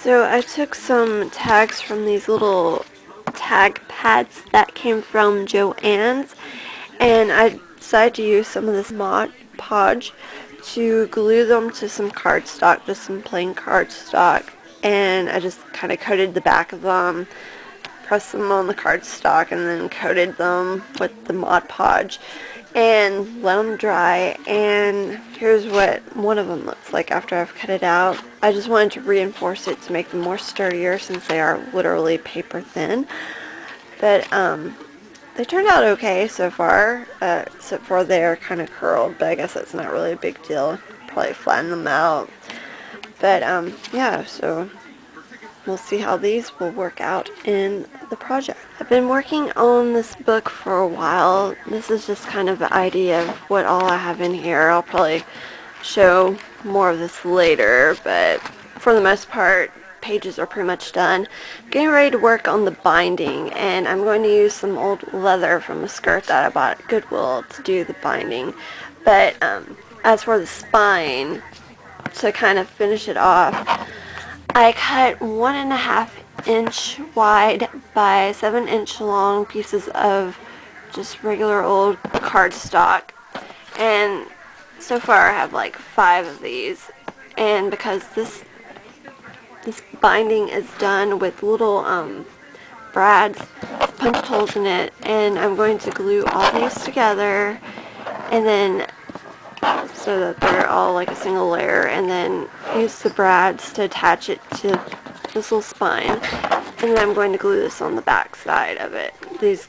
So I took some tags from these little tag pads that came from Joann's, and I decided to use some of this Mod Podge to glue them to some cardstock, just some plain cardstock, and I just kind of coated the back of them, pressed them on the cardstock, and then coated them with the Mod Podge and let them dry. And here's what one of them looks like after I've cut it out. I just wanted to reinforce it to make them more sturdier since they are literally paper thin, but they turned out okay so far, except for they're kind of curled, but I guess that's not really a big deal. Probably flatten them out. But yeah, so we'll see how these will work out in the project. I've been working on this book for a while. This is just kind of the idea of what all I have in here. I'll probably show more of this later, but for the most part, pages are pretty much done. I'm getting ready to work on the binding, and I'm going to use some old leather from a skirt that I bought at Goodwill to do the binding. But as for the spine, to kind of finish it off, I cut 1.5-inch wide by 7-inch long pieces of just regular old cardstock, and so far I have like 5 of these. And because this binding is done with little brads, punched holes in it, and I'm going to glue all these together, and then so that they're all like a single layer, and then use the brads to attach it to this little spine, and then I'm going to glue this on the back side of it. These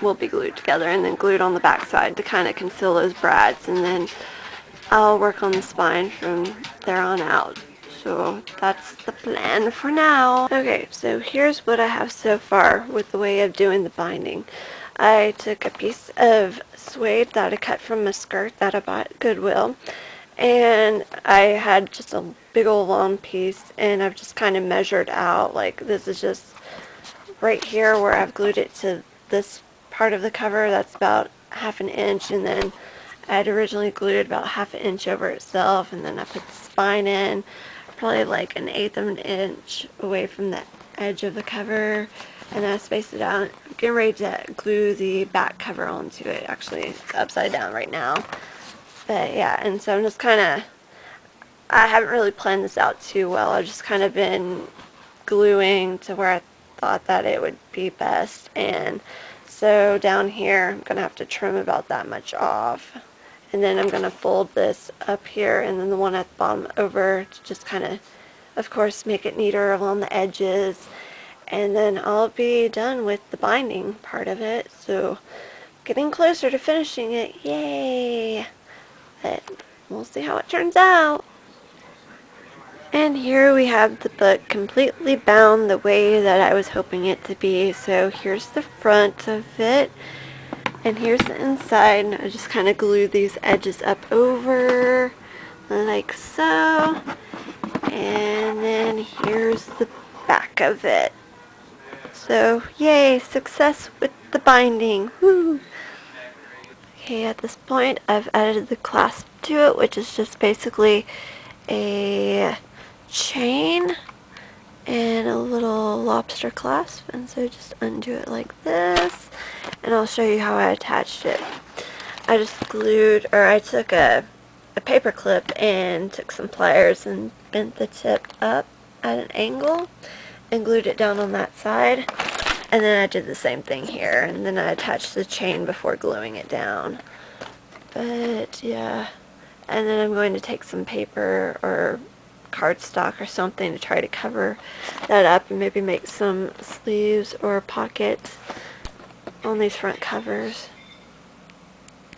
will be glued together and then glued on the back side to kind of conceal those brads, and then I'll work on the spine from there on out. So that's the plan for now. Okay, so here's what I have so far with the way of doing the binding. I took a piece of suede that I cut from a skirt that I bought at Goodwill, and I had just a big old long piece, and I've just kind of measured out, like this is just right here where I've glued it to this part of the cover. That's about 1/2 inch, and then I had originally glued it about 1/2 inch over itself, and then I put the spine in probably like 1/8 of an inch away from the edge of the cover, and then I spaced it out. I'm getting ready to glue the back cover onto it. Actually, it's upside down right now. But yeah, and so I'm just kind of, I haven't really planned this out too well. I've just kind of been gluing to where I thought that it would be best, and so down here I'm gonna have to trim about that much off, and then I'm gonna fold this up here and then the one at the bottom over to just kind of course make it neater along the edges, and then I'll be done with the binding part of it. So getting closer to finishing it, yay! But we'll see how it turns out. And here we have the book completely bound the way that I was hoping it to be. So here's the front of it, and here's the inside. I just kind of glue these edges up over like so, and then here's the back of it. So yay, success with the binding. Woo! Okay, at this point I've added the clasp to it, which is just basically a chain and a little lobster clasp, and so just undo it like this, and I'll show you how I attached it. I just glued, or I took a paper clip and took some pliers and bent the tip up at an angle and glued it down on that side, and then I did the same thing here, and then I attached the chain before gluing it down. But yeah, and then I'm going to take some paper or cardstock or something to try to cover that up and maybe make some sleeves or pockets on these front covers.